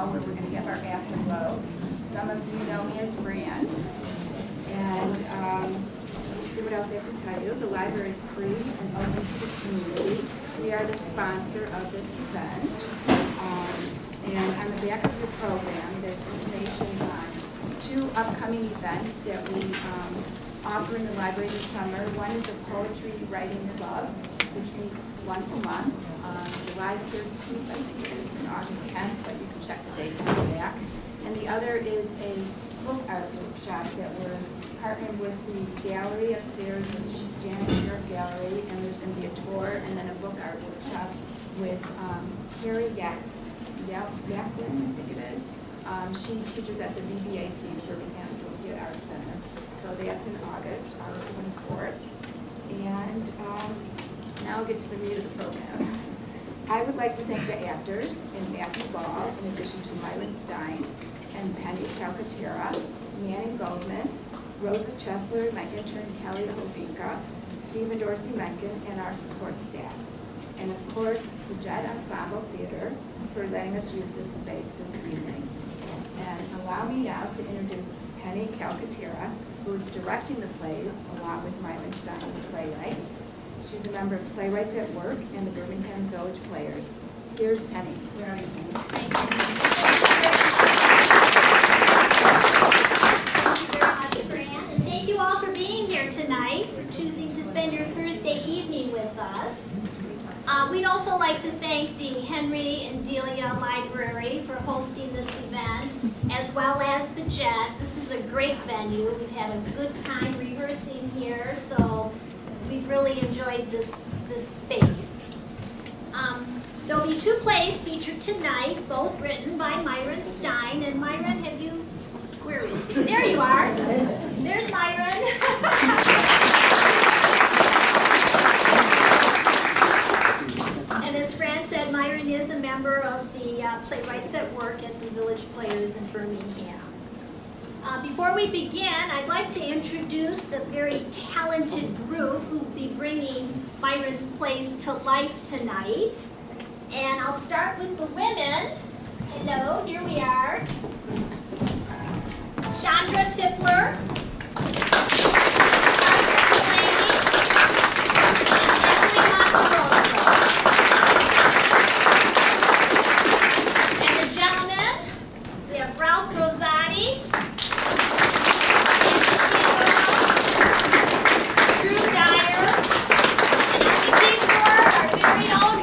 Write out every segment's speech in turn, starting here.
Hall, where we're going to have our afterglow. Some of you know me as Fran. And let's see what else I have to tell you. The library is free and open to the community. We are the sponsor of this event. And on the back of your program, there's information on 2 upcoming events that we offer in the library this summer. One is a poetry writing club, which meets once a month, July 13th, I think it is, and August 10th, but you can check the dates on the back. And the other is a book art workshop that we're partnering with the gallery upstairs, the Janet York Gallery, and there's going to be a tour and then a book art workshop with Carrie Jacqueline, I think it is. She teaches at the VBAC, Birmingham Bloomfield Art Center. So that's in August 24th. And now I'll get to the meat of the program. I would like to thank the actors in Matthew Ball, in addition to myronstein and Penny Calcaterra, Manny Goldman, Rosa Chesler, my intern Kelly Hovinka, Stephen Dorsey-Menken, and our support staff. And of course, the Jet Ensemble Theater for letting us use this space this evening. And allow me now to introduce Penny Calcaterra, who is directing the plays along with myronstein, the playwright. She's a member of Playwrights at Work and the Birmingham Village Players. Here's Penny. Where are you, Penny? Thank you very much, Fran. And thank you all for being here tonight, for choosing to spend your Thursday evening with us. We'd also like to thank the Henry and Delia Library for hosting this event, as well as the Jet. This is a great venue. We've had a good time rehearsing here, so we've really enjoyed this space. There'll be 2 plays featured tonight, both written by myronstein. And Myron, where is he? There you are. There's Myron. And as Fran said, Myron is a member of the Playwrights at Work at the Village Players in Birmingham. Before we begin, I'd like to introduce the very talented group who will be bringing Myron's plays to life tonight. And I'll start with the women. Hello, here we are. Shondra Tipler.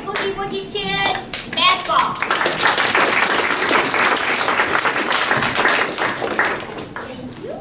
Boogie Woogie Kid, Matt Ball. Thank you.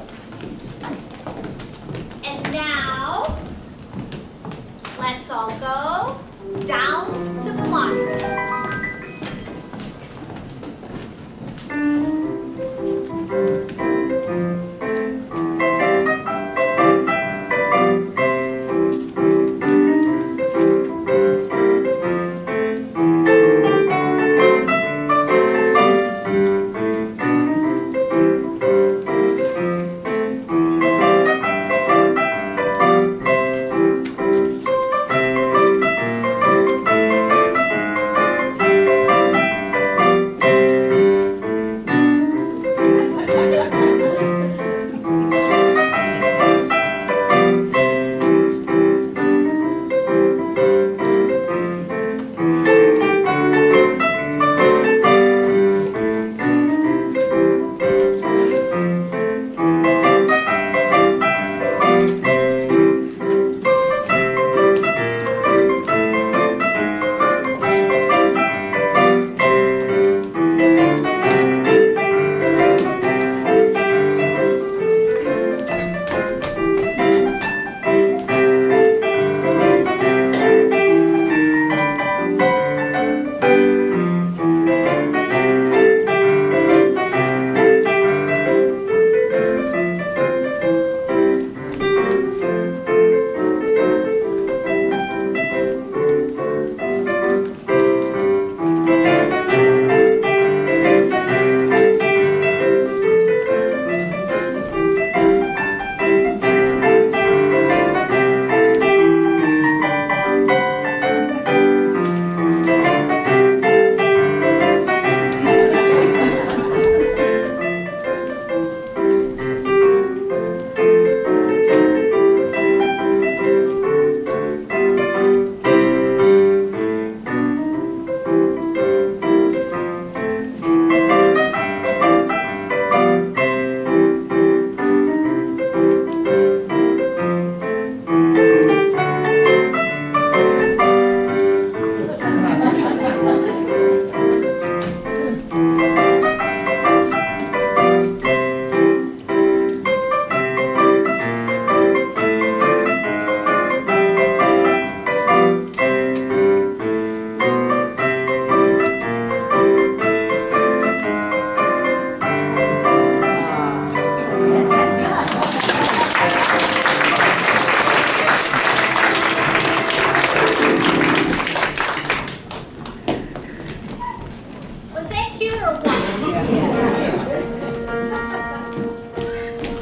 or what?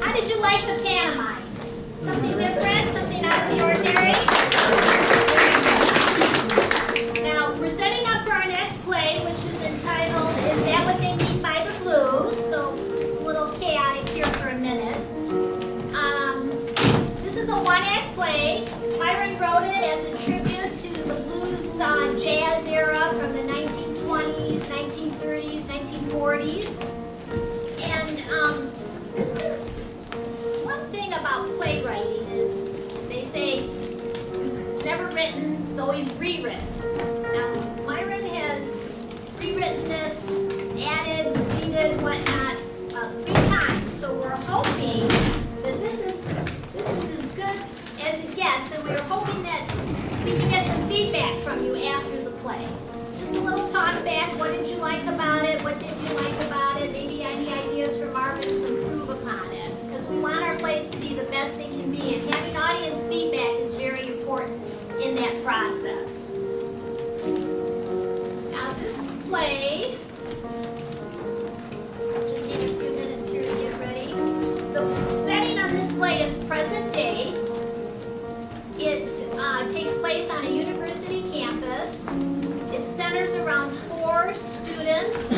How did you like the pantomime? Something different? Something out of the ordinary? Now, we're setting up for our next play, which is entitled, Is That What They Mean by the Blues? So, just a little chaotic here for a minute. This is a one-act play. Myron wrote it as a tribute to the blues jazz era from the 1920s, 1930s, 1940s. And this is one thing about playwriting is they say it's never written, it's always rewritten. Now, Myron has rewritten this, added, deleted, whatnot, 3 times. So we're hoping that this is as good as it gets, and we're hoping that we can get some feedback from you after the play. Just a little talk back. What did you like about it? What didn't you like about it? Maybe any ideas for Marvin to improve upon it. Because we want our plays to be the best they can be, and having audience feedback is very important in that process. Now this play, just need a few minutes here to get ready. The setting on this play is present day. It takes place on a university campus. It centers around 4 students,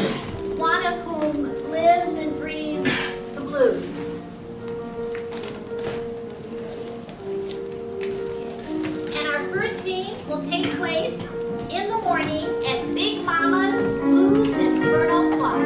one of whom lives and breathes the blues. And our first scene will take place in the morning at Big Mama's Blues Inferno Club.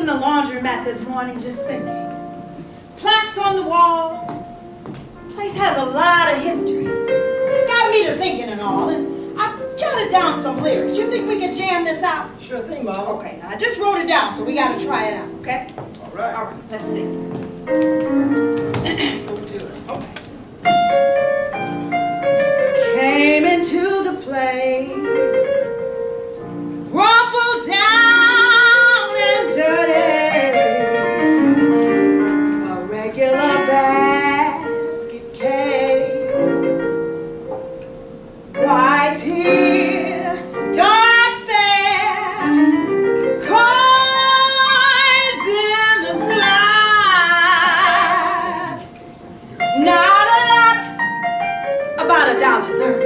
Laundromat this morning just thinking. Plaques on the wall. Place has a lot of history. Got me to thinking and all. And I jotted down some lyrics. You think we can jam this out? Sure thing, Mama. Okay, now I just wrote it down, so we got to try it out, okay? All right. All right, let's see. Go do it. Okay. Came into the place, rumbled down and dirty. Basket case, white here, dark there, coins in the slot. Not a lot, about $1.30.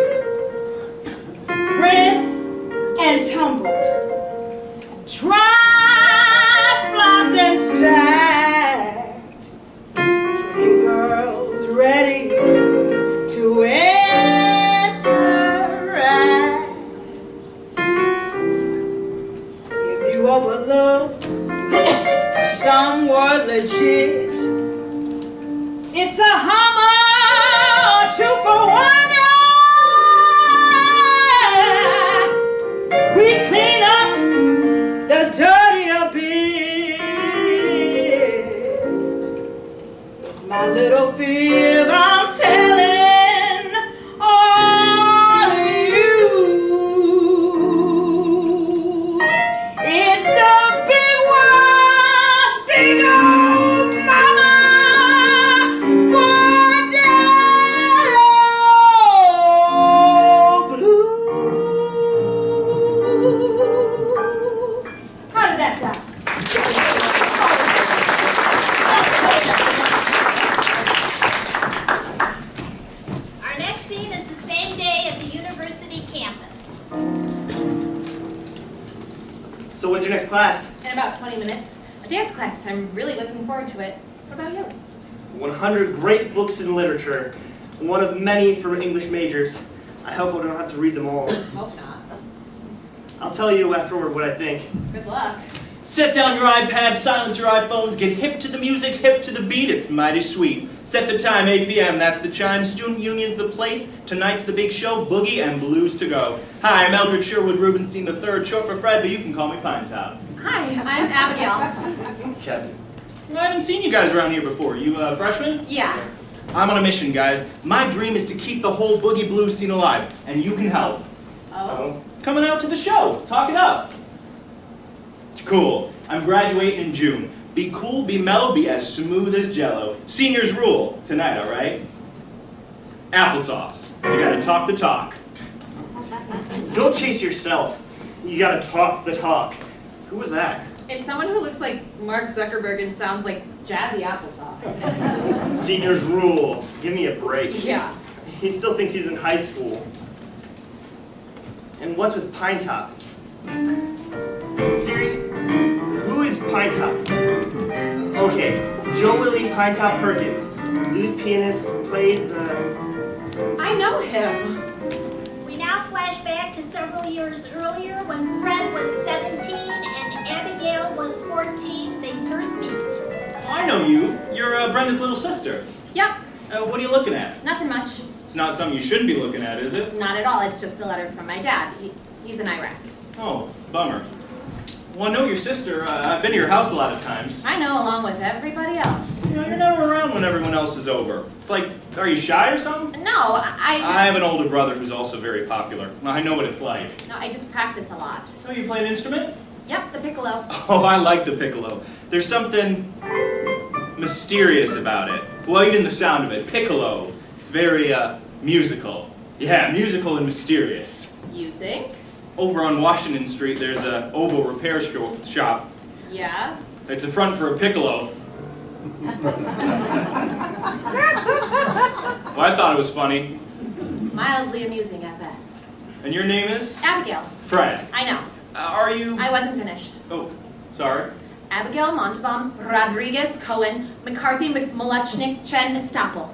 Rinsed and tumbled, dry, flopped and stacked. Ready to interact. If you overlook some word legit, it's a Hummer or 2 for $1. We clean up the dirtier bit. My little fib, I'm telling all of you, it's the big wash, big old mama, Bordello blues. How did that sound? So when's your next class? In about 20 minutes. A dance class. I'm really looking forward to it. What about you? 100 great books in literature. One of many for English majors. I hope I don't have to read them all. Hope not. I'll tell you afterward what I think. Good luck. Set down your iPads, silence your iPhones, get hip to the music, hip to the beat, it's mighty sweet. Set the time, 8 p.m., that's the chime, student union's the place, tonight's the big show, boogie and blues to go. Hi, I'm Eldred Sherwood Rubenstein III, short for Fred, but you can call me Pine Top. Hi, I'm Abigail. Kevin. I haven't seen you guys around here before. You freshmen? Yeah. I'm on a mission, guys. My dream is to keep the whole boogie blues scene alive, and you can help. Oh? Coming out to the show, talk it up. Cool. I'm graduating in June. Be cool, be mellow, be as smooth as jello. Seniors rule tonight, all right? Applesauce. You gotta talk the talk. Don't chase yourself. You gotta talk the talk. Who was that? It's someone who looks like Mark Zuckerberg and sounds like jazzy applesauce. Seniors rule. Give me a break. Yeah. He still thinks he's in high school. And what's with Pine Top? Siri, who is Pine Top? Okay, Joe Willie Pine Top Perkins, blues pianist, played the... I know him. We now flash back to several years earlier when Fred was 17 and Abigail was 14. They first meet. Oh, I know you. You're Brenda's little sister. Yep, What are you looking at? nothing much. It's not something you shouldn't be looking at, is it? Not at all, it's just a letter from my dad. He's in Iraq. Oh, bummer. Well, I know your sister. I've been to your house a lot of times. I know, along with everybody else. You know, you're never around when everyone else is over. It's like, are you shy or something? No, I just... I have an older brother who's also very popular. I know what it's like. No, I just practice a lot. Oh, you play an instrument? Yep, the piccolo. Oh, I like the piccolo. There's something mysterious about it. Well, even the sound of it. Piccolo. It's very, musical. Yeah, musical and mysterious. You think? Over on Washington Street, there's a oboe repair shop. Yeah? It's a front for a piccolo. Well, I thought it was funny. Mildly amusing at best. And your name is? Abigail. Fred. I know. Are you? I wasn't finished. Oh, sorry. Abigail Montalban, Rodriguez, Cohen, McCarthy, McMulachnik, Chen, Estapel.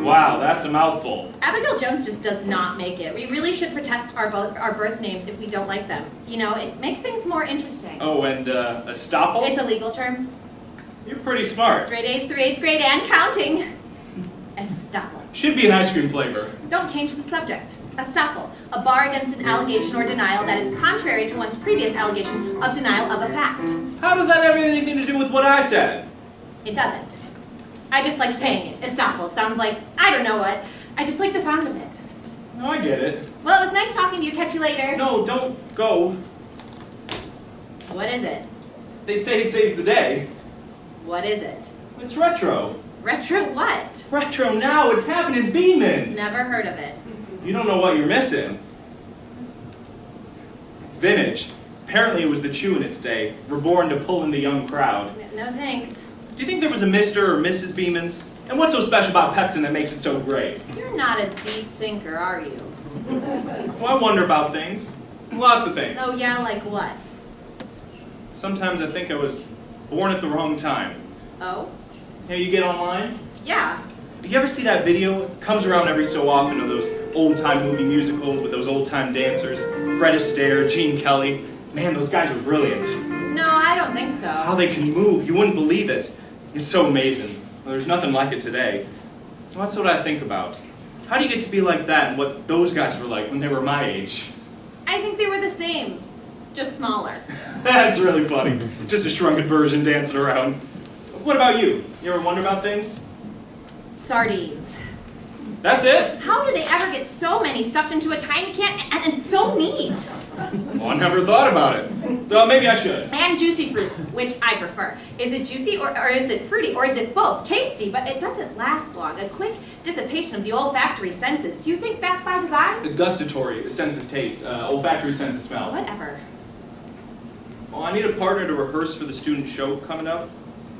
Wow, that's a mouthful. Abigail Jones just does not make it. We really should protest our birth names if we don't like them. You know, it makes things more interesting. Oh, and Estapel? It's a legal term. You're pretty smart. Straight A's through 8th grade and counting. Estapel. Should be an ice cream flavor. Don't change the subject. Estapel, a bar against an allegation or denial that is contrary to one's previous allegation of denial of a fact. How does that have anything to do with what I said? It doesn't. I just like saying it. Estapel sounds like, I don't know what. I just like the sound of it. No, I get it. Well, it was nice talking to you. Catch you later. No, don't go. What is it? They say it saves the day. What is it? It's retro. Retro what? Retro now, it's happening in Beeman's. Never heard of it. You don't know what you're missing. It's vintage. Apparently it was the chew in its day, reborn to pull in the young crowd. No thanks. Do you think there was a Mr. or Mrs. Beeman's? And what's so special about Pepsin that makes it so great? You're not a deep thinker, are you? Well, I wonder about things. Lots of things. Oh yeah, like what? Sometimes I think I was born at the wrong time. Oh? You know, you get online? Yeah. You ever see that video? It comes around every so often of those old-time movie musicals with those old-time dancers. Fred Astaire, Gene Kelly. Man, those guys were brilliant. No, I don't think so. How they can move, you wouldn't believe it. It's so amazing. There's nothing like it today. Well, that's what I think about. How do you get to be like that and what those guys were like when they were my age? I think they were the same, just smaller. That's really funny. Just a shrunken version dancing around. What about you? You ever wonder about things? Sardines. That's it? How do they ever get so many stuffed into a tiny can and so neat? Well, I never thought about it. Well, maybe I should. And juicy fruit, which I prefer. Is it juicy or is it fruity or is it both? Tasty, but it doesn't last long. A quick dissipation of the olfactory senses. Do you think that's by design? Gustatory, senses taste. Olfactory senses smell. Whatever. Well, I need a partner to rehearse for the student show coming up.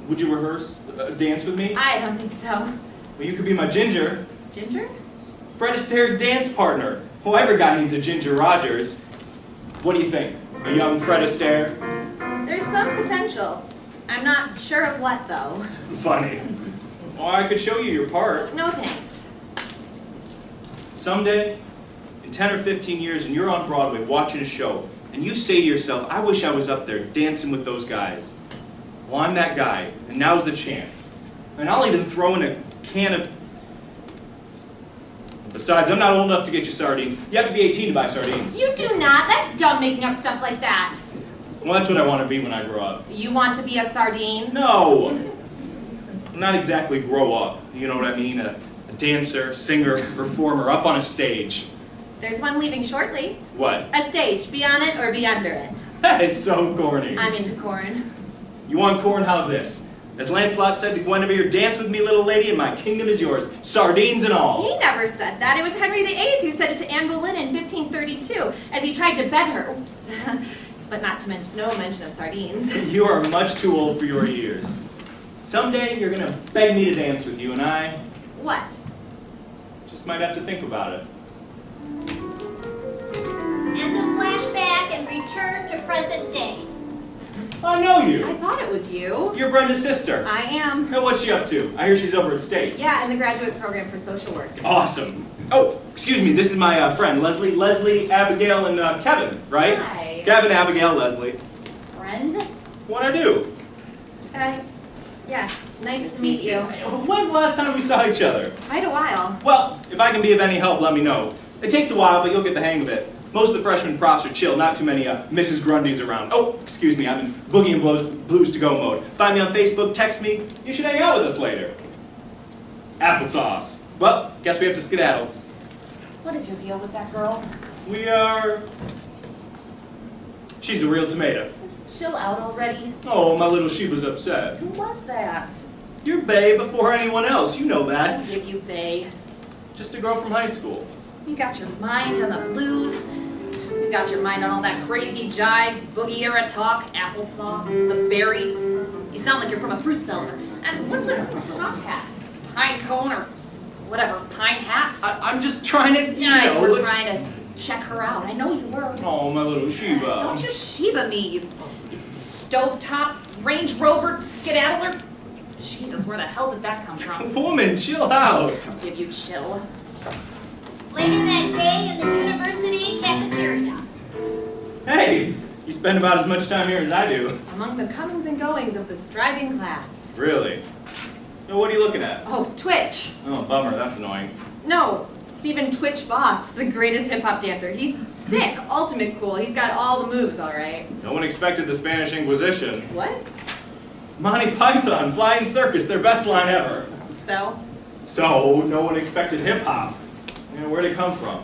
Would you rehearse? Dance with me? I don't think so. Well, you could be my ginger. Ginger? Fred Astaire's dance partner. Who every guy needs a Ginger Rogers. What do you think? A young Fred Astaire? There's some potential. I'm not sure of what, though. Funny. Well, I could show you your part. No thanks. Someday, in 10 or 15 years, and you're on Broadway watching a show, and you say to yourself, I wish I was up there dancing with those guys. Well, I'm that guy, and now's the chance. And I'll even throw in a can of... Besides, I'm not old enough to get you sardines. You have to be 18 to buy sardines. You do not. That's dumb making up stuff like that. Well, that's what I want to be when I grow up. You want to be a sardine? No! Not exactly grow up. You know what I mean? A dancer, singer, performer, up on a stage. There's one leaving shortly. What? A stage. Be on it or be under it. That is so corny. I'm into corn. You want corn? How's this? As Lancelot said to Guinevere, dance with me, little lady, and my kingdom is yours. Sardines and all. He never said that. It was Henry VIII who said it to Anne Boleyn in 1532, as he tried to bed her. Oops. But not to mention, no mention of sardines. You are much too old for your years. Someday you're gonna beg me to dance with you, and I What? just might have to think about it. And a flashback and return to present day. I know I you. thought it was you. You're Brenda's sister. I am. Now, what's she up to? I hear she's over at State. Yeah, in the graduate program for social work. Awesome. Oh, excuse me, this is my friend, Leslie. Leslie, Abigail, and Kevin, right? Hi. Kevin, Abigail, Leslie. Friend? What'd I do? Yeah, nice to meet you. When's the last time we saw each other? Quite a while. Well, if I can be of any help, let me know. It takes a while, but you'll get the hang of it. Most of the freshman profs are chill, not too many Mrs. Grundys around. Oh, excuse me, I'm in Boogie and Blues to Go mode. Find me on Facebook, text me. You should hang out with us later. Applesauce. Well, guess we have to skedaddle. What is your deal with that girl? We are... She's a real tomato. Chill out already. Oh, my little Sheba's upset. Who was that? You're bae before anyone else, you know that. I'll give you bae. Just a girl from high school. You got your mind on the blues. You got your mind on all that crazy jive, boogie era talk, applesauce, the berries. You sound like you're from a fruit cellar. And what's with the top hat? Pine cone or whatever, pine hats? I'm just trying to, you Yeah, know... you were trying to check her out. I know you were. Oh, my little Sheba. Don't you Sheba me, you stovetop, Range Rover, skedaddler. Jesus, where the hell did that come from? Woman, chill out. I'll give you chill. Later that day in the university cafeteria. Hey, you spend about as much time here as I do. Among the comings and goings of the striving class. Really? So what are you looking at? Oh, Twitch. Oh, bummer, that's annoying. No, Stephen Twitch Boss, the greatest hip-hop dancer. He's sick, ultimate cool. He's got all the moves, all right. No one expected the Spanish Inquisition. What? Monty Python, Flying Circus, their best line ever. So? So, no one expected hip-hop. You know, where'd it come from?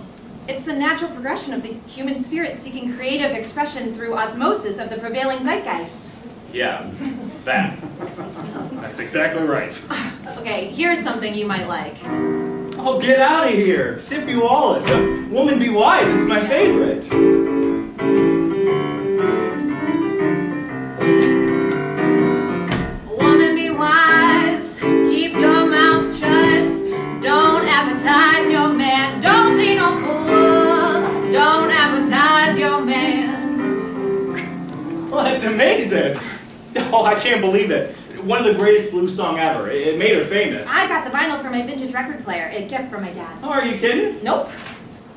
It's the natural progression of the human spirit seeking creative expression through osmosis of the prevailing zeitgeist. Yeah, that. That's exactly right. Okay, here's something you might like. Oh, get out of here! Sippy Wallace, Woman Be Wise, it's my favorite. Woman be wise, keep your mouth shut. Don't advertise your man. Don't be no fool. Don't advertise your man. Well, that's amazing. Oh, I can't believe it. One of the greatest blues song ever. It made her famous. I got the vinyl for my vintage record player. A gift from my dad. Oh, are you kidding? Nope.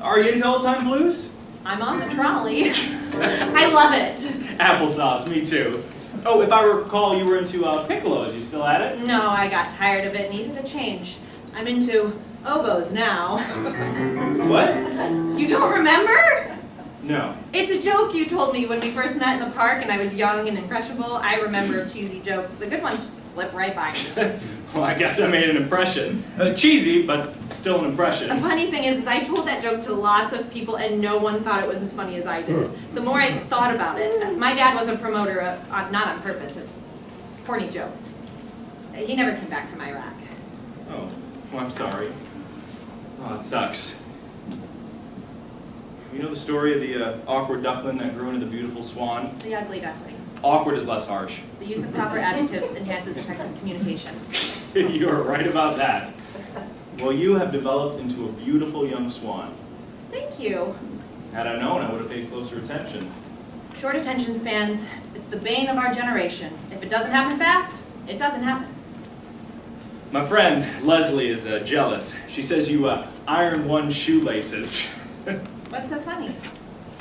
Are you into old-time blues? I'm on the trolley. I love it. Applesauce, me too. Oh, if I recall, you were into piccolos. You still at it? No, I got tired of it. Needed a change. I'm into oboes now. What? You don't remember? No. It's a joke you told me when we first met in the park and I was young and impressionable. I remember cheesy jokes. The good ones slip right by me. Well, I guess I made an impression. Cheesy, but still an impression. The funny thing is I told that joke to lots of people and no one thought it was as funny as I did. The more I thought about it, my dad was a promoter, of, not on purpose, of corny jokes. He never came back from Iraq. Oh, well, I'm sorry. Oh, it sucks. You know the story of the awkward duckling that grew into the beautiful swan? The ugly duckling. Awkward is less harsh. The use of proper adjectives enhances effective communication. You're right about that. Well, you have developed into a beautiful young swan. Thank you. Had I known, I would have paid closer attention. Short attention spans, it's the bane of our generation. If it doesn't happen fast, it doesn't happen. My friend, Leslie, is jealous. She says you iron one's shoelaces. What's so funny?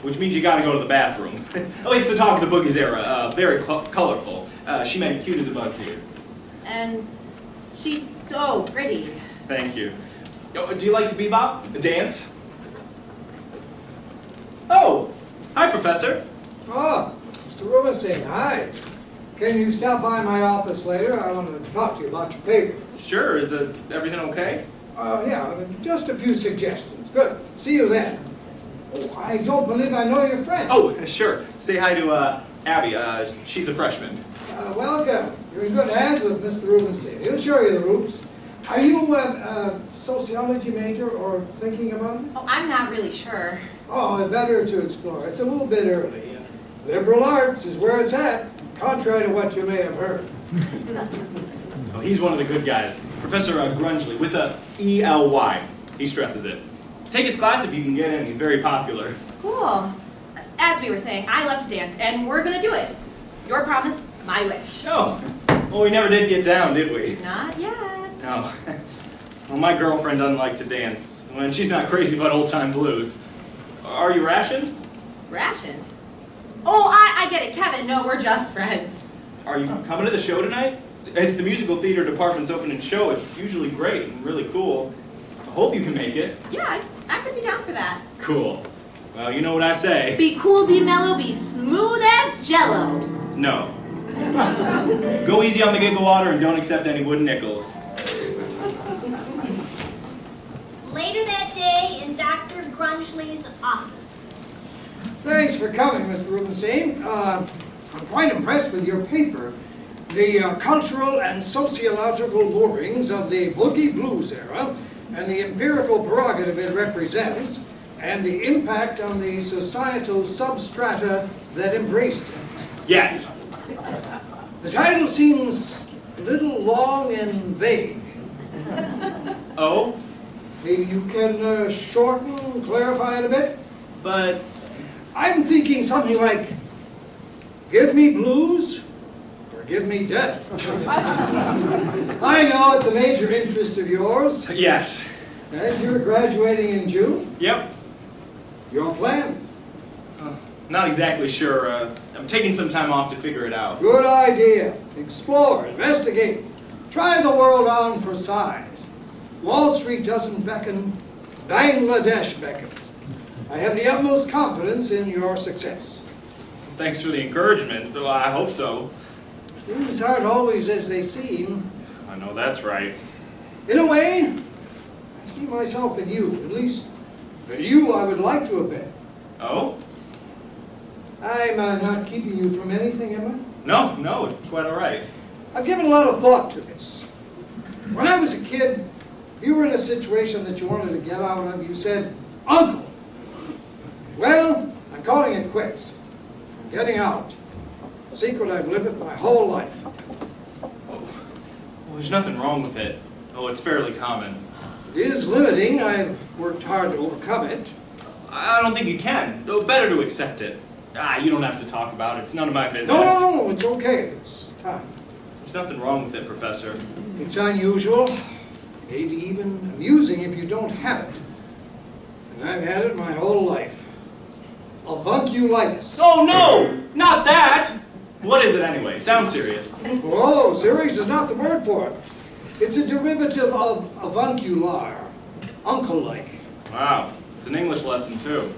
Which means you gotta go to the bathroom. Oh, it's the talk of the Boogies era. Very colorful. She meant cute as a bug to you. And she's so pretty. Thank you. Oh, do you like to bebop? Dance? Oh! Hi, Professor. Oh, Mr. Rubenstein, hi. Can you stop by my office later? I want to talk to you about your paper. Sure. Is everything okay? Yeah, just a few suggestions. Good. See you then. Oh, I don't believe I know your friend. Oh, sure. Say hi to Abby. She's a freshman. Welcome. You're in good hands with Mr. Rubenstein. He'll show you the ropes. Are you a sociology major or thinking about it? Oh, I'm not really sure. Oh, better to explore. It's a little bit early. Liberal arts is where it's at, contrary to what you may have heard. Oh, he's one of the good guys. Professor Grungely, with a E-L-Y. He stresses it. Take his class if you can get in. He's very popular. Cool. As we were saying, I love to dance, and we're gonna do it. Your promise, my wish. Oh, well, we never did get down, did we? Not yet. No. Well, my girlfriend doesn't like to dance, and she's not crazy about old-time blues. Are you rationed? Rationed? Oh, I get it, Kevin. No, we're just friends. Are you coming to the show tonight? It's the musical theater department's opening show. It's usually great and really cool. I hope you can make it. Yeah, I could be down for that. Cool. Well, you know what I say. Be cool, be mellow, be smooth as Jello. No. Go easy on the giggle water and don't accept any wooden nickels. Later that day in Dr. Grungely's office. Thanks for coming, Mr. Rubenstein. I'm quite impressed with your paper. The cultural and sociological moorings of the boogie blues era and the empirical prerogative it represents and the impact on the societal substrata that embraced it. Yes. The title seems a little long and vague. Oh? Maybe you can shorten, clarify it a bit? But I'm thinking something like, give me blues, or give me death. I know it's a major interest of yours. yes. And you're graduating in June. Yep. Your plans? Not exactly sure. I'm taking some time off to figure it out. Good idea. Explore, investigate. Try the world on for size. Wall Street doesn't beckon, Bangladesh beckons. I have the utmost confidence in your success. Thanks for the encouragement. Well, I hope so. Things aren't always as they seem. I know that's right. In a way, I see myself in you. At least, the you I would like to have been. Oh? I'm not keeping you from anything, am I? No, it's quite all right. I've given a lot of thought to this. When I was a kid, you were in a situation that you wanted to get out of. You said, Uncle. Well, I'm calling it quits. I'm getting out. A secret I've lived with my whole life. Well, there's nothing wrong with it. Oh, it's fairly common. It is limiting. I've worked hard to overcome it. I don't think you can. Oh, better to accept it. You don't have to talk about it. It's none of my business. No, it's okay. It's time. There's nothing wrong with it, Professor. It's unusual, maybe even amusing if you don't have it. And I've had it my whole life. Avunculitis. Oh, no! Not that! What is it anyway? Sounds serious. Oh, serious is not the word for it. It's a derivative of avuncular, uncle-like. Wow. It's an English lesson, too.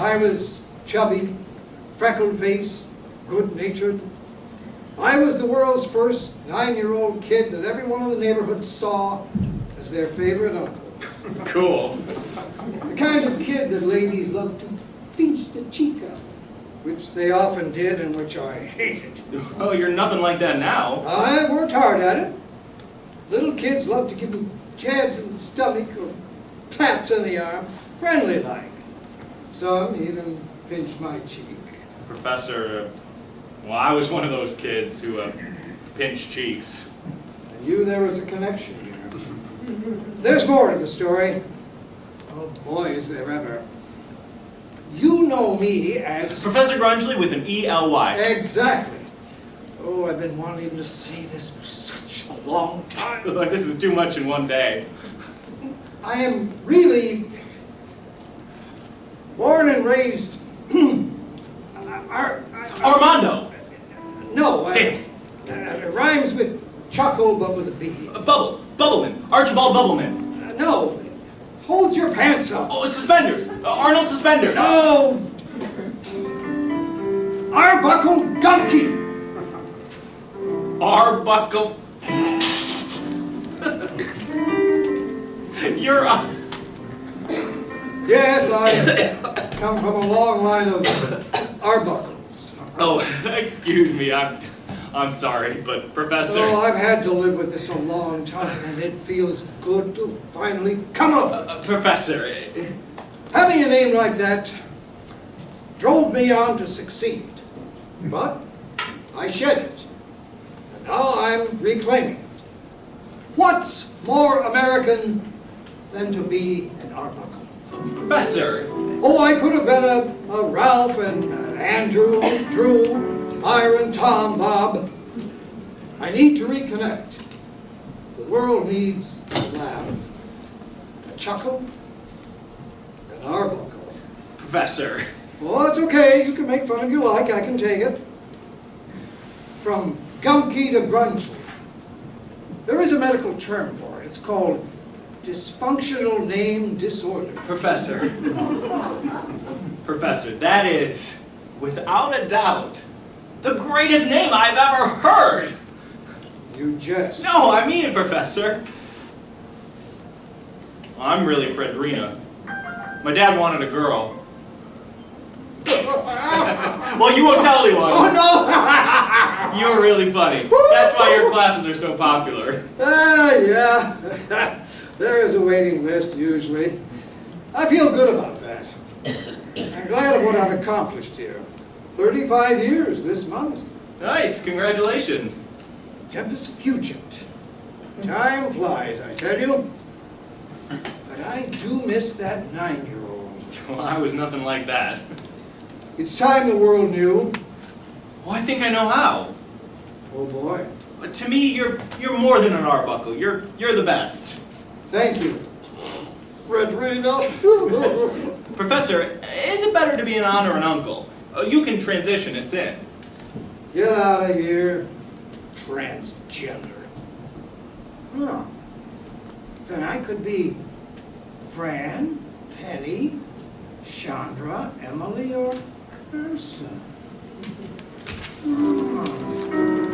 I was chubby, freckled face, good-natured. I was the world's first 9-year-old kid that everyone in the neighborhood saw as their favorite uncle. Cool. The kind of kid that ladies love to pinch the cheek of, which they often did and which I hated. Well, you're nothing like that now. I've worked hard at it. Little kids love to give me jabs in the stomach or pats on the arm, friendly-like. Some even pinch my cheek. Professor, well, I was one of those kids who pinched cheeks. I knew there was a connection here. There's more to the story. Oh boy, is there ever. You know me as... Professor Grungely with an E-L-Y. Exactly. Oh, I've been wanting to say this for such a long time. This is too much in one day. I am really born and raised... Armando! No, Damn. It rhymes with chuckle, but with a B. Bubbleman. Archibald Bubbleman. No, hold your pants up. Oh, Suspenders. Arnold Suspenders. No! Arbuckle Gunky! Arbuckle. You're Yes, I come from a long line of Arbuckles. Oh, excuse me, I'm sorry, but Professor... Oh, I've had to live with this a long time, and it feels good to finally come up. Professor... Having a name like that drove me on to succeed, but I shed it, and now I'm reclaiming it. What's more American than to be an Arbuckle? Professor... Oh, I could have been a Ralph and Andrew, Drew, Myron, Tom, Bob. I need to reconnect. The world needs a laugh, a chuckle, an Arbuckle. Professor... Well, that's okay. You can make fun if you like. I can take it. From gunky to grungy. There is a medical term for it. It's called dysfunctional name disorder. Professor... Professor, that is, without a doubt, the greatest name I've ever heard! You jest. No, I mean it, Professor. I'm really Fredrina. My dad wanted a girl. Well, you won't tell anyone. Oh, no! You're really funny. That's why your classes are so popular. Yeah. There is a waiting list, usually. I feel good about that. I'm glad of what I've accomplished here. 35 years this month. Nice, congratulations. Tempus fugit. Time flies, I tell you. But I do miss that 9-year-old. Well, I was nothing like that. It's time the world knew. Well, I think I know how. Oh boy. But to me, you're more than an Arbuckle. You're the best. Thank you. Fredrina. Professor, is it better to be an aunt or an uncle? You can transition, it's in. Get out of here. Transgender. Huh. Then I could be Fran, Penny, Shondra, Emily, or Kirsten.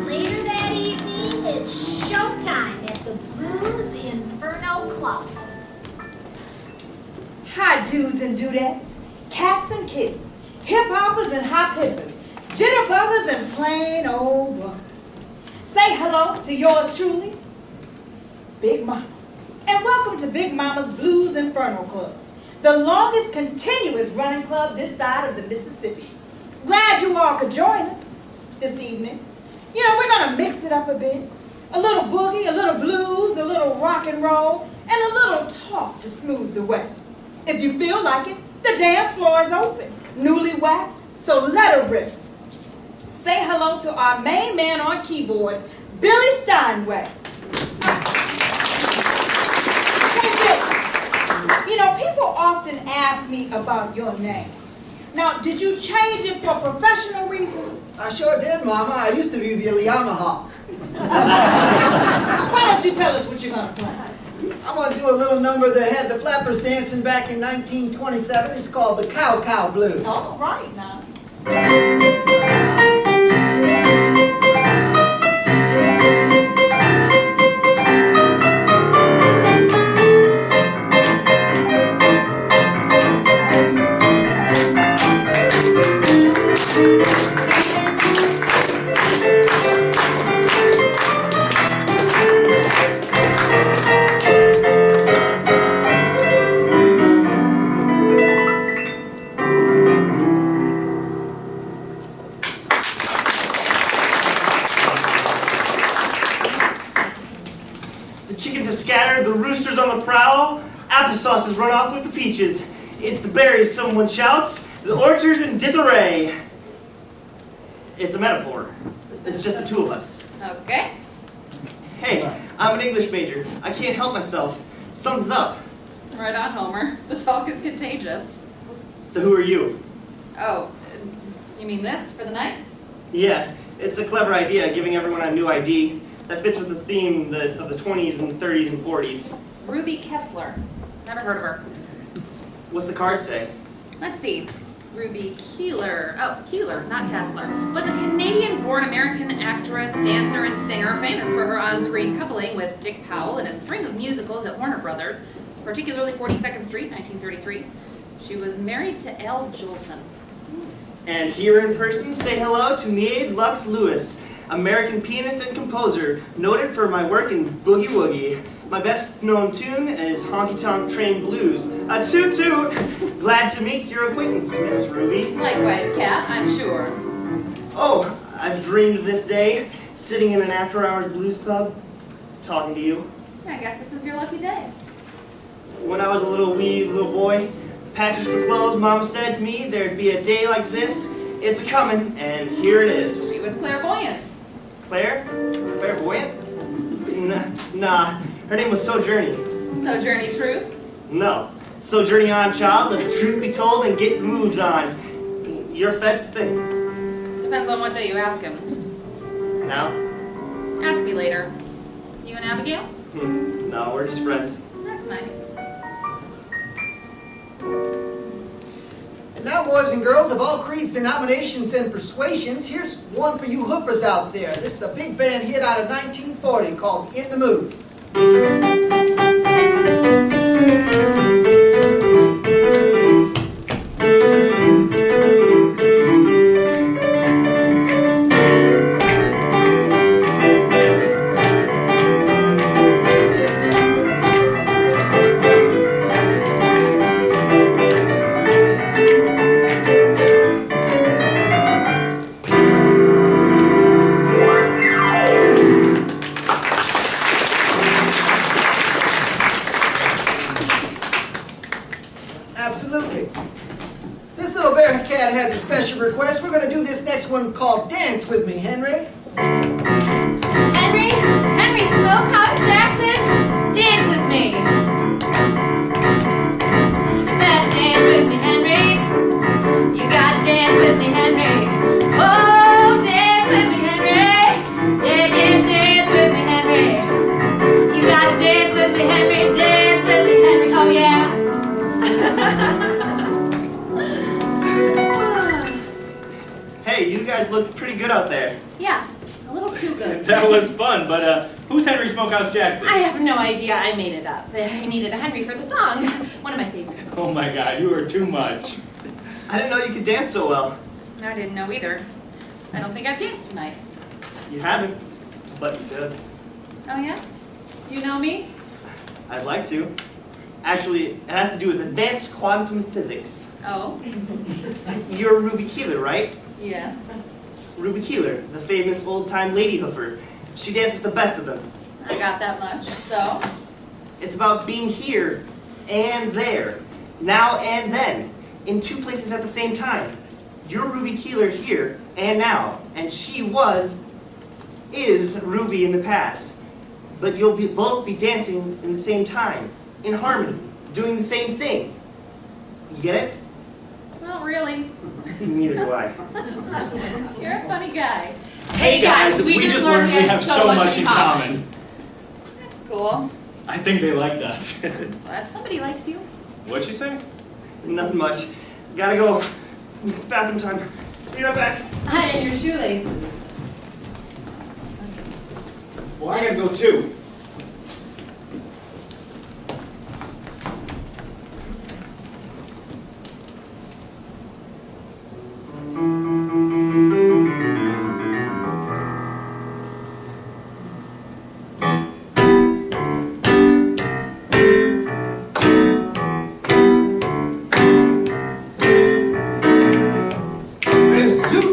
Later that evening, it's showtime at the Blues Inferno Club. Hi, dudes and dudettes, cats and kittens, hip-hoppers and hop-hippers, jitterbuggers and plain old buggers. Say hello to yours truly, Big Mama. And welcome to Big Mama's Blues Inferno Club, the longest continuous running club this side of the Mississippi. Glad you all could join us this evening. You know, we're going to mix it up a bit. A little boogie, a little blues, a little rock and roll, and a little talk to smooth the way. If you feel like it, the dance floor is open, newly waxed, so let her rip. Say hello to our main man on keyboards, Billy Steinway. Hey, Billy, you know, people often ask me about your name. Now, did you change it for professional reasons? I sure did, Mama. I used to be Billy Yamaha. Why don't you tell us what you're going to play? I'm going to do a little number that had the flappers dancing back in 1927. It's called the Cow Cow Blues. All right, now. The roosters on the prowl, applesauce has run off with the peaches. It's the berries, someone shouts, the orchard's in disarray. It's a metaphor. It's just the two of us. Okay. Hey, I'm an English major. I can't help myself. Something's up. Right on, Homer. The talk is contagious. So who are you? Oh, you mean this for the night? Yeah, it's a clever idea, giving everyone a new ID. That fits with the theme of the 20s and 30s and 40s. Ruby Kessler. Never heard of her. What's the card say? Let's see. Ruby Keeler. Oh, Keeler, not Kessler. Was a Canadian-born American actress, dancer, and singer, famous for her on-screen coupling with Dick Powell in a string of musicals at Warner Brothers, particularly 42nd Street, 1933. She was married to Al Jolson. And here in person, say hello to Meade Lux Lewis, American pianist and composer, noted for my work in Boogie Woogie. My best known tune is Honky Tonk Train Blues. A toot toot! Glad to make your acquaintance, Miss Ruby. Likewise, Cat, I'm sure. Oh, I've dreamed of this day, sitting in an after-hours blues club, talking to you. I guess this is your lucky day. When I was a wee little boy, patches for clothes, Mom said to me there'd be a day like this. It's coming, and here it is. She was clairvoyant. Clairvoyant? Nah, her name was Sojourney. Sojourney Truth? No. Sojourney on, child, let the truth be told and get the moves on. Your fetch the thing. Depends on what day you ask him. Now? Ask me later. You and Abigail? No, we're just friends. That's nice. And now, boys and girls of all creeds, denominations, and persuasions, here's one for you hoopers out there. This is a big band hit out of 1940 called In the Mood. Absolutely. This little bear cat has a special request. We're going to do this next one called Dance With Me, Henry. Henry Smokehouse Jackson, dance with me. You better dance with me, Henry. You gotta dance with me, Henry. Oh, dance with me, Henry. Yeah, dance with me, Henry. You gotta dance with me, Henry. Dance with me, Henry. Oh, yeah. Hey, you guys look pretty good out there. Yeah, a little too good. That was fun, but who's Henry Smokehouse Jackson? I have no idea. I made it up. I needed a Henry for the song. One of my favorites. Oh my God, you are too much. I didn't know you could dance so well. I didn't know either. I don't think I've danced tonight. You haven't, but you could. Oh, yeah? You know me? I'd like to. Actually, it has to do with advanced quantum physics. Oh? You're Ruby Keeler, right? Yes. Ruby Keeler, the famous old-time lady hoofer. She danced with the best of them. I got that much, so? It's about being here and there, now and then, in two places at the same time. You're Ruby Keeler here and now, and she is Ruby in the past. But you'll both be dancing in the same time, in harmony, doing the same thing. You get it? Not really. Neither do I. You're a funny guy. Hey guys, we just learned we have so much in common. That's cool. I think they liked us. Glad somebody likes you. What'd she say? Nothing much. Gotta go. Bathroom time. Be right back. And your shoelaces. Well, I gotta go too.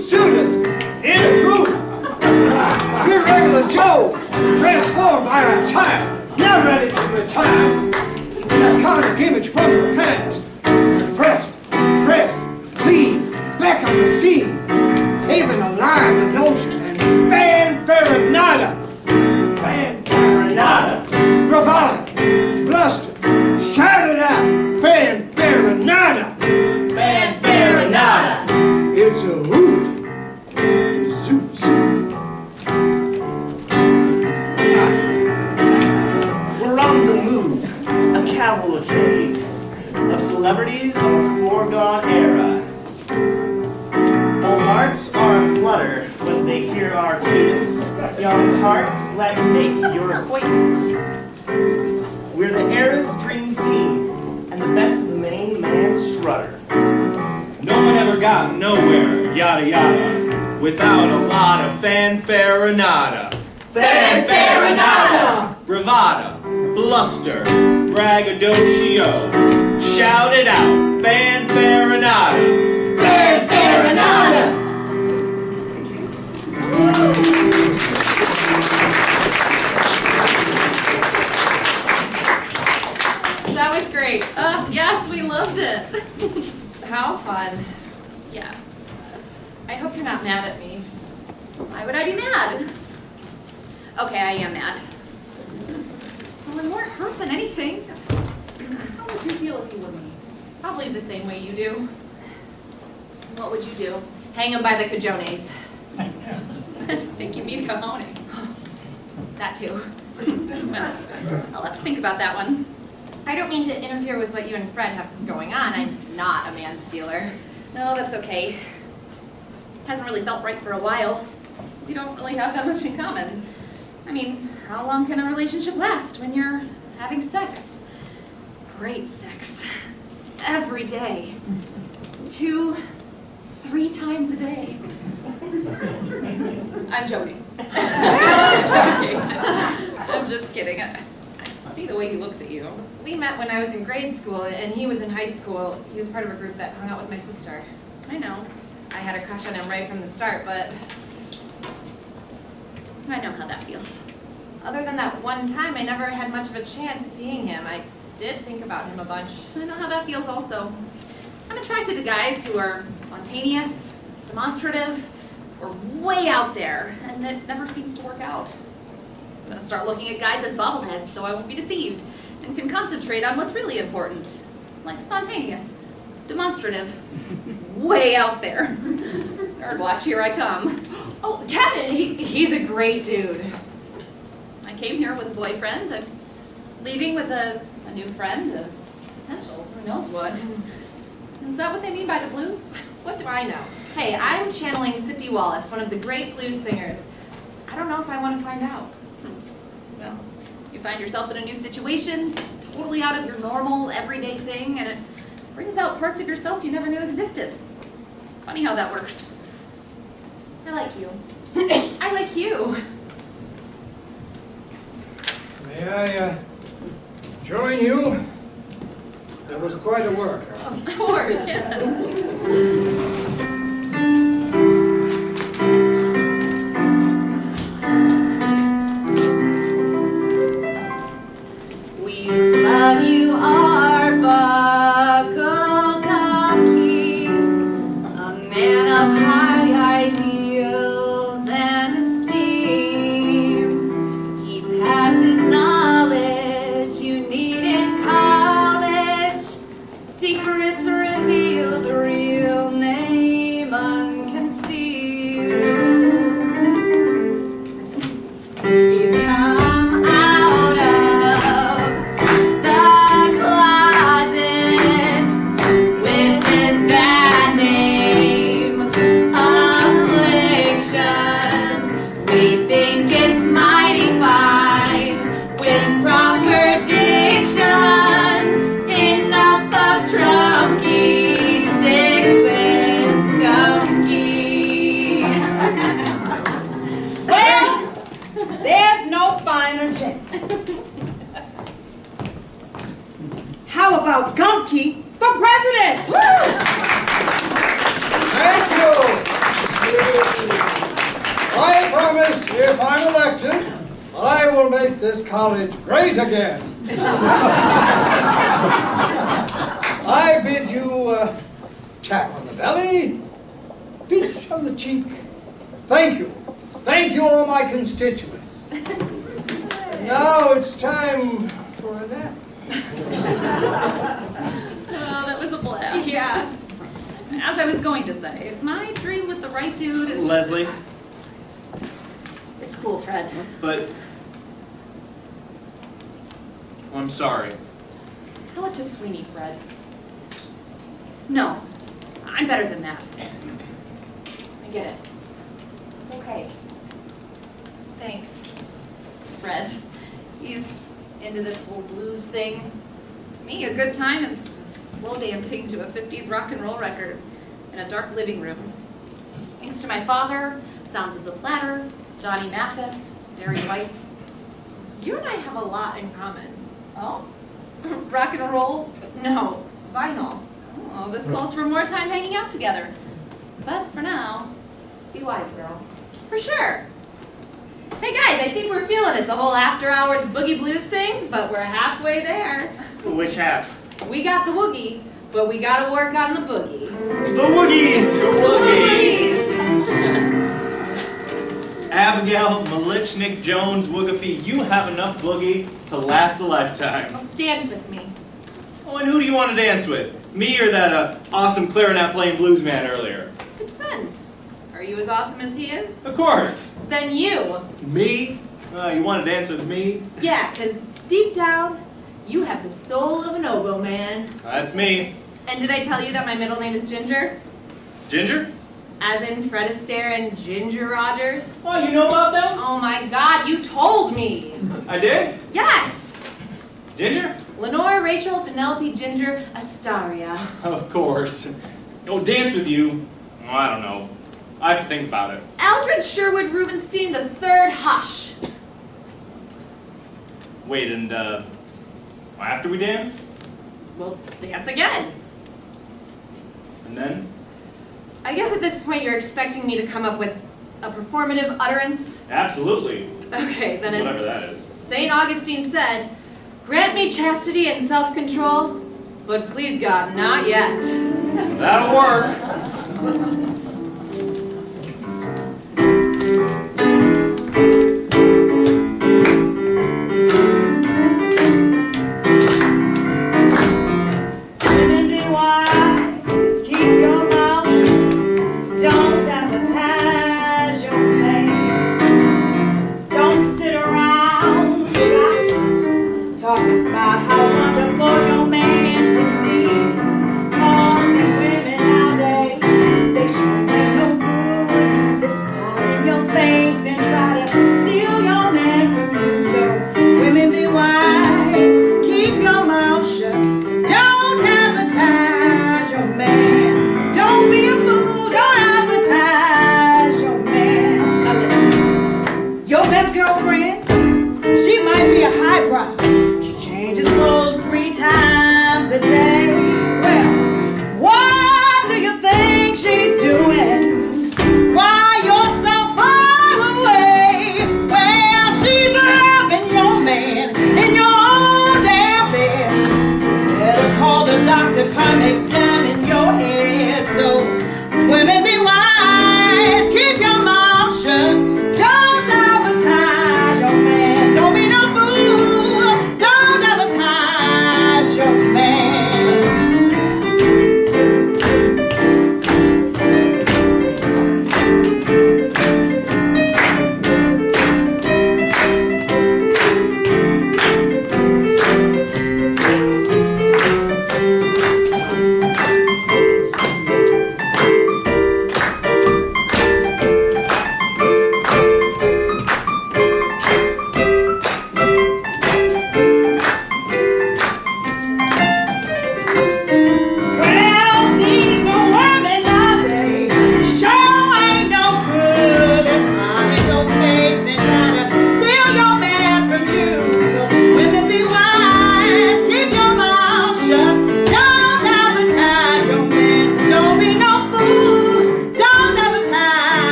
Shooters in a group. We're regular Joe, transformed by our time, now ready to retire. That kind of image from the past, refreshed, pressed, clean, back on the scene, saving alive the notion and fanfaronada, bravado, bluster, shout it out, fanfaronada. It's a hoot, zoot, zoot. We're on the move, a cavalcade of celebrities of a foregone era. Old hearts are aflutter when they hear our cadence. Young hearts, glad to make your acquaintance. We're the era's dream team, and and the best of the main man strutter. No one ever got nowhere, yada yada, without a lot of fanfare-a-nada. Fanfare-a-nada! Bravada, bluster, braggadocio. Shout it out, fanfare-a-nada. Fanfare-a-nada! That was great. Yes, we loved it. How fun. Yeah. I hope you're not mad at me. Why would I be mad? Okay, I am mad. Well, I'm more hurt than anything. How would you feel if you were me? Probably the same way you do. What would you do? Hang him by the cajones. Think you mean cajones? That too. Well, I'll have to think about that one. I don't mean to interfere with what you and Fred have going on. I'm not a man stealer. No, that's okay. Hasn't really felt right for a while. We don't really have that much in common. I mean, how long can a relationship last when you're having sex? Great sex. Every day. 2, 3 times a day. I'm joking. I'm joking. I'm just kidding. I see the way he looks at you. We met when I was in grade school and he was in high school. He was part of a group that hung out with my sister. I know. I had a crush on him right from the start, but I know how that feels. other than that one time, I never had much of a chance seeing him. I did think about him a bunch. I know how that feels also. I'm attracted to guys who are spontaneous, demonstrative, or way out there, and it never seems to work out. I'm gonna start looking at guys as bobbleheads so I won't be deceived, and can concentrate on what's really important, like spontaneous, demonstrative, way out there. Nerd watch, here I come. Oh, Kevin, he's a great dude. I came here with a boyfriend. I'm leaving with a new friend, a potential, who knows what. Is that what they mean by the blues? What do I know? Hey, I'm channeling Sippy Wallace, one of the great blues singers. I don't know if I want to find out. Well, you find yourself in a new situation, totally out of your normal, everyday thing, and it brings out parts of yourself you never knew existed. Funny how that works. I like you. I like you. May I join you? That was quite a workout. Of course. Yes. We love you, Arbuckle County, a man of high ideals and esteem. He passes knowledge you need in college. Secrets reveal the real name unconcealed. He's come out of the closet with his bad name, affliction. We think it's mighty fine with proper diction. Enough of Trunky, stick with Gunky. Well, there's no finer gent. How about Gunky for president? Thank you. I promise if I'm elected, I will make this college great again. I bid you tap on the belly, pinch on the cheek. Thank you. Thank you, all my constituents. And now it's time for a nap. Oh, that was a blast. Yeah. As I was going to say, my dream with the right dude is... Leslie, It's cool, Fred. but I'm sorry. Tell it to Sweeney, Fred. No, I'm better than that. I get it. It's okay. Thanks. Fred, he's into this whole blues thing. To Me, a good time is slow dancing to a 50s rock and roll record in a dark living room. Thanks to my father, sounds of the Platters, Johnny Mathis, Mary White. You and I have a lot in common. Oh? Rock and roll? No, vinyl. Oh, this calls for more time hanging out together. But for now, be wise, girl. For sure. Hey guys, I think we're feeling it, the whole after hours boogie blues things, but we're halfway there. Which half? We got the woogie, but we gotta work on the boogie. The Woogies! The Woogies! Abigail, Malichnik, Jones, Woogafee, you have enough boogie to last a lifetime. Dance with me. Oh, and who do you want to dance with? Me or that awesome clarinet playing blues man earlier? It depends. Are you as awesome as he is? Of course. Then you. Me? You want to dance with me? Yeah, because deep down, you have the soul of an oboe man. That's me. And did I tell you that my middle name is Ginger? Ginger? As in Fred Astaire and Ginger Rogers? Oh, you know about them? Oh my God, you told me! I did? Yes! Ginger? Lenore, Rachel, Penelope, Ginger, Astaria. Of course. Oh, dance with you? Oh, I don't know. I have to think about it. Eldred Sherwood Rubenstein the Third Hush. Wait, and after we dance? We'll dance again. And then? I guess at this point you're expecting me to come up with a performative utterance? Absolutely. Okay, then Whatever as that is. St. Augustine said, grant me chastity and self-control, but please God, not yet. That'll work. Women be wise, keep your mouth shut. Don't advertise your man. Don't sit around gossiping, talking about how wonderful your man can be. 'Cause these women nowadays, they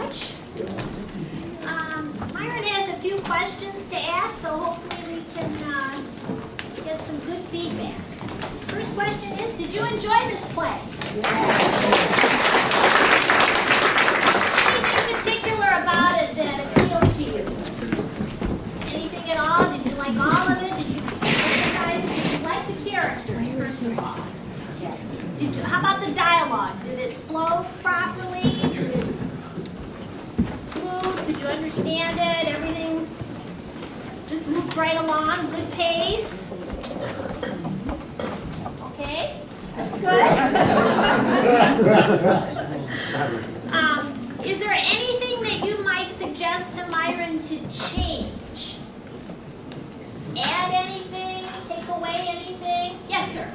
much. Myron has a few questions to ask, so hopefully we can get some good feedback. His first question is, did you enjoy this play? Anything particular about it that appealed to you? Anything at all? Did you like all of it? Did you like the characters, first of all? How about the dialogue? Did it flow properly? Did it smooth? Did you understand it? Everything just moved right along? Good pace? Okay, that's good. Is there anything that you might suggest to Myron to change? Add anything? Take away anything? Yes, sir.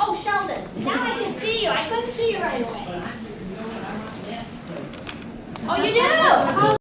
Oh, Sheldon, now I can see you. I couldn't see you right away. Oh, you do?